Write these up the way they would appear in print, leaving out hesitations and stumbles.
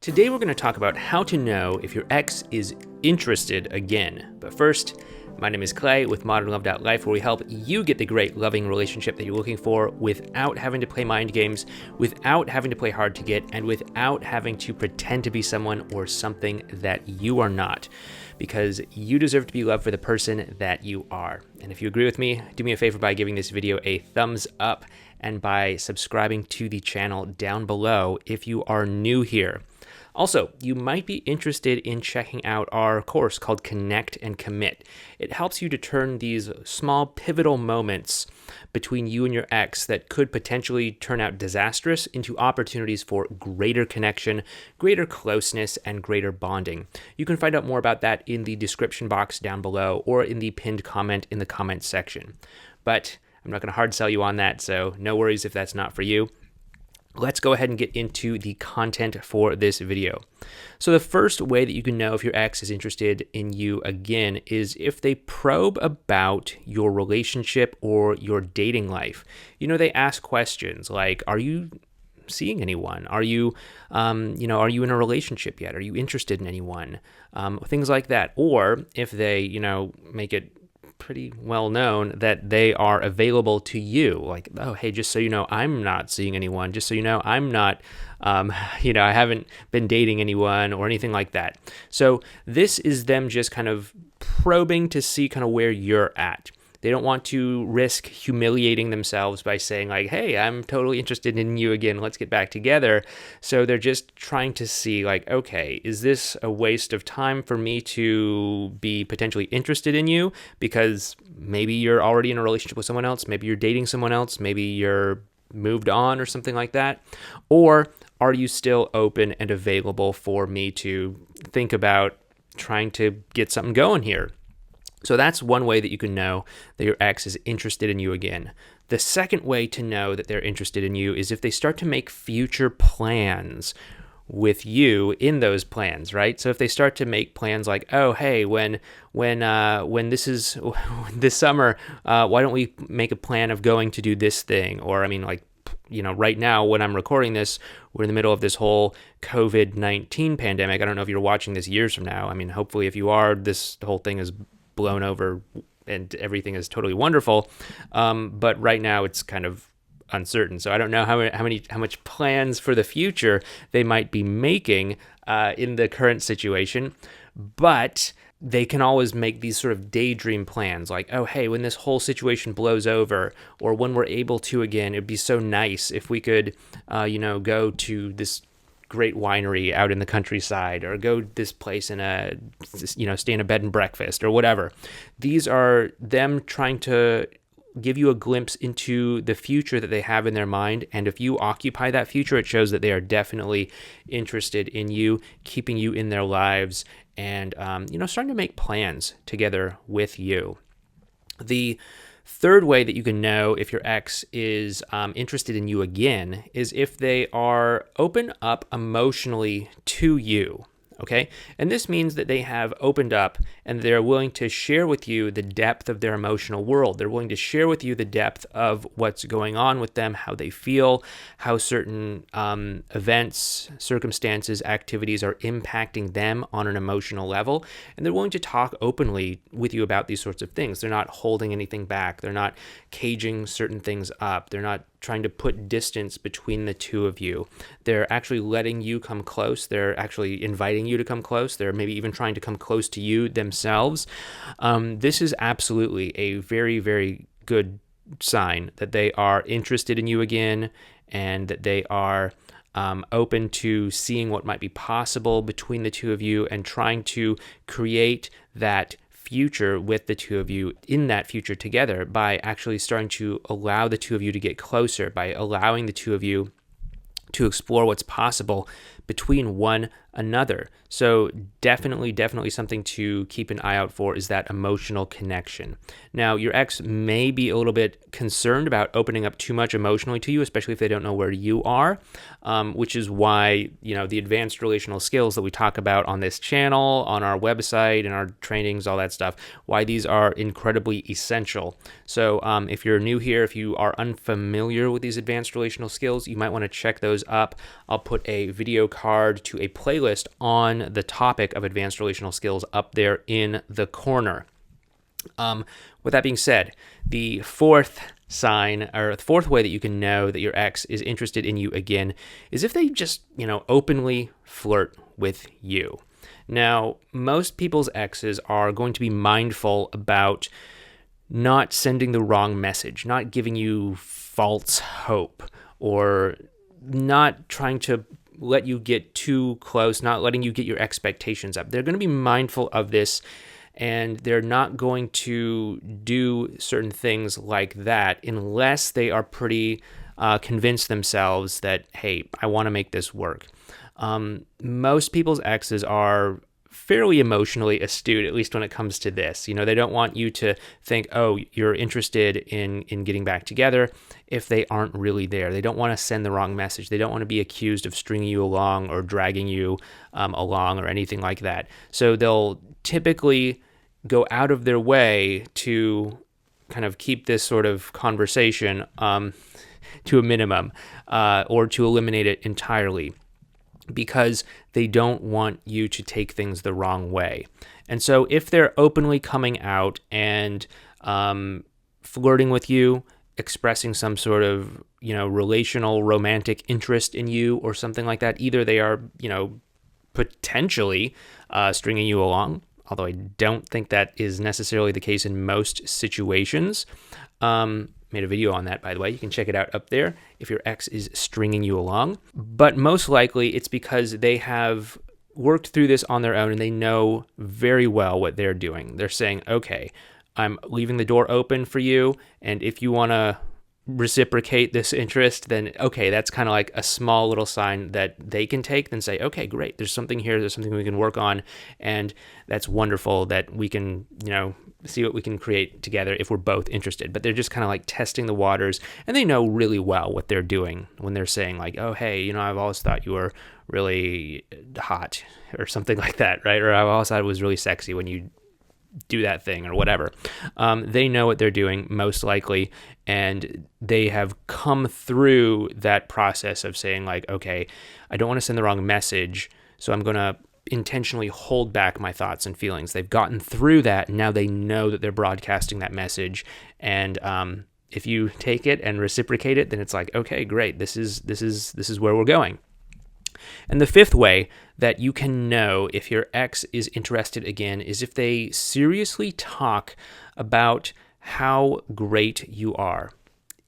Today we're going to talk about how to know if your ex is interested again. But first, my name is Clay with modernlove.life, where we help you get the great loving relationship that you're looking for without having to play mind games, without having to play hard to get, and without having to pretend to be someone or something that you are not. Because you deserve to be loved for the person that you are. And if you agree with me, do me a favor by giving this video a thumbs up and by subscribing to the channel down below if you are new here. Also, you might be interested in checking out our course called Connect and Commit. It helps you to turn these small pivotal moments between you and your ex that could potentially turn out disastrous into opportunities for greater connection, greater closeness, and greater bonding. You can find out more about that in the description box down below or in the pinned comment in the comments section. But I'm not going to hard sell you on that, so no worries if that's not for you. Let's go ahead and get into the content for this video. So the first way that you can know if your ex is interested in you again is if they probe about your relationship or your dating life. You know, they ask questions like, are you seeing anyone? Are you in a relationship yet? Are you interested in anyone? Things like that. Or if they, make it pretty well known that they are available to you, like, oh, hey, just so you know, I'm not seeing anyone, just so you know, I'm not I haven't been dating anyone or anything like that. So this is them just kind of probing to see kind of where you're at. They don't want to risk humiliating themselves by saying like, hey, I'm totally interested in you again, let's get back together. So they're just trying to see like, okay, is this a waste of time for me to be potentially interested in you? Because maybe you're already in a relationship with someone else, maybe you're dating someone else, maybe you're moved on or something like that. Or are you still open and available for me to think about trying to get something going here? So that's one way that you can know that your ex is interested in you again. The second way to know that they're interested in you is if they start to make future plans with you in those plans, right? So if they start to make plans like, oh, hey, when this is this summer, why don't we make a plan of going to do this thing? Or right now when I'm recording this, we're in the middle of this whole COVID-19 pandemic. I don't know if you're watching this years from now. I mean, hopefully if you are, this whole thing is blown over and everything is totally wonderful. But right now it's kind of uncertain. So I don't know how much plans for the future they might be making in the current situation, but they can always make these sort of daydream plans like, oh, hey, when this whole situation blows over or when we're able to again, it'd be so nice if we could, go to this great winery out in the countryside or go this place in stay in a bed and breakfast or whatever. These are them trying to give you a glimpse into the future that they have in their mind. And if you occupy that future, it shows that they are definitely interested in you, keeping you in their lives and, starting to make plans together with you. The third way that you can know if your ex is interested in you again is if they are open up emotionally to you, okay? And this means that they have opened up and they're willing to share with you the depth of their emotional world. They're willing to share with you the depth of what's going on with them, how they feel, how certain events, circumstances, activities are impacting them on an emotional level. And they're willing to talk openly with you about these sorts of things. They're not holding anything back. They're not caging certain things up. They're not trying to put distance between the two of you. They're actually letting you come close. They're actually inviting you to come close. They're maybe even trying to come close to you themselves. This is absolutely a very, very good sign that they are interested in you again and that they are open to seeing what might be possible between the two of you and trying to create that future with the two of you in that future together by actually starting to allow the two of you to get closer, by allowing the two of you to explore what's possible between one another. So definitely something to keep an eye out for is that emotional connection. Now, your ex may be a little bit concerned about opening up too much emotionally to you, especially if they don't know where you are, which is why, the advanced relational skills that we talk about on this channel, on our website, and our trainings, all that stuff, why these are incredibly essential. So if you're new here, if you are unfamiliar with these advanced relational skills, you might want to check those up. I'll put a video card to a playlist on the topic of advanced relational skills up there in the corner. With that being said, the fourth sign, or the fourth way that you can know that your ex is interested in you again, is if they just, openly flirt with you. Now, most people's exes are going to be mindful about not sending the wrong message, not giving you false hope, or not trying to let you get too close, not letting you get your expectations up. They're going to be mindful of this, and they're not going to do certain things like that unless they are pretty convinced themselves that, hey, I want to make this work. Most people's exes are fairly emotionally astute, at least when it comes to this. They don't want you to think, oh, you're interested in getting back together if they aren't really there. They don't want to send the wrong message. They don't want to be accused of stringing you along or dragging you along or anything like that. So they'll typically go out of their way to kind of keep this sort of conversation to a minimum or to eliminate it entirely, because they don't want you to take things the wrong way. And so if they're openly coming out and flirting with you, expressing some sort of, relational, romantic interest in you or something like that, either they are, potentially stringing you along, although I don't think that is necessarily the case in most situations. Made a video on that, by the way. You can check it out up there if your ex is stringing you along. But most likely it's because they have worked through this on their own and they know very well what they're doing. They're saying, okay, I'm leaving the door open for you, and if you want to reciprocate this interest, then okay, that's kind of like a small little sign that they can take, then say, okay, great, there's something here, there's something we can work on, and that's wonderful that we can, see what we can create together if we're both interested. But they're just kind of like testing the waters, and they know really well what they're doing when they're saying like, oh, hey, I've always thought you were really hot or something like that, right? Or I always thought it was really sexy when you do that thing or whatever. They know what they're doing most likely, and they have come through that process of saying like, okay, I don't want to send the wrong message, so I'm going to intentionally hold back my thoughts and feelings. They've gotten through that, and now they know that they're broadcasting that message, and if you take it and reciprocate it, then it's like, okay, great, this is where we're going. And the fifth way that you can know if your ex is interested again is if they seriously talk about how great you are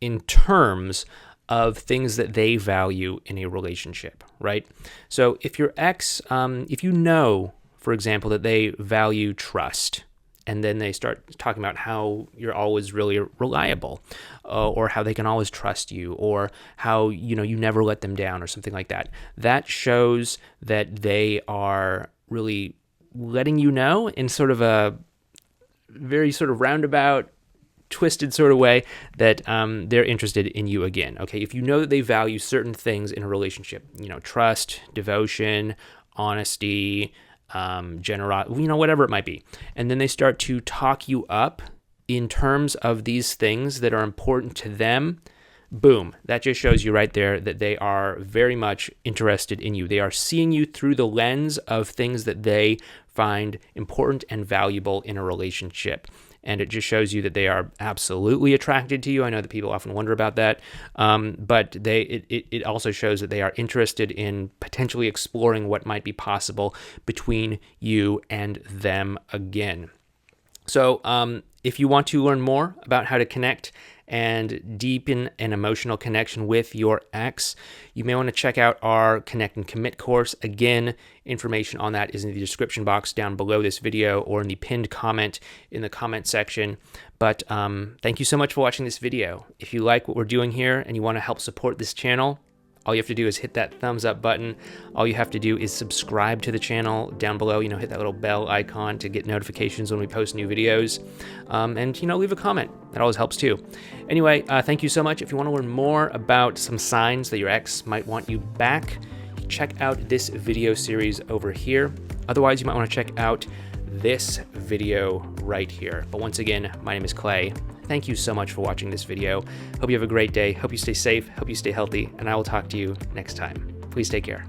in terms of things that they value in a relationship, right? So if your ex, if you know, for example, that they value trust, and then they start talking about how you're always really reliable, or how they can always trust you, or how, you never let them down or something like that. That shows that they are really letting you know in sort of a very sort of roundabout, twisted sort of way that they're interested in you again. Okay, if you know that they value certain things in a relationship, trust, devotion, honesty, generosity, whatever it might be, and then they start to talk you up in terms of these things that are important to them, boom, that just shows you right there that they are very much interested in you. They are seeing you through the lens of things that they find important and valuable in a relationship. And it just shows you that they are absolutely attracted to you. I know that people often wonder about that, but it also shows that they are interested in potentially exploring what might be possible between you and them again. So if you want to learn more about how to connect and deepen an emotional connection with your ex, you may want to check out our Connect and Commit course. Again, information on that is in the description box down below this video or in the pinned comment in the comment section. But thank you so much for watching this video. If you like what we're doing here and you want to help support this channel, all you have to do is hit that thumbs up button. All you have to do is subscribe to the channel down below. Hit that little bell icon to get notifications when we post new videos. And, leave a comment. That always helps too. Anyway, thank you so much. If you want to learn more about some signs that your ex might want you back, check out this video series over here. Otherwise, you might want to check out this video right here. But once again, my name is Clay. Thank you so much for watching this video. Hope you have a great day. Hope you stay safe. Hope you stay healthy. And I will talk to you next time. Please take care.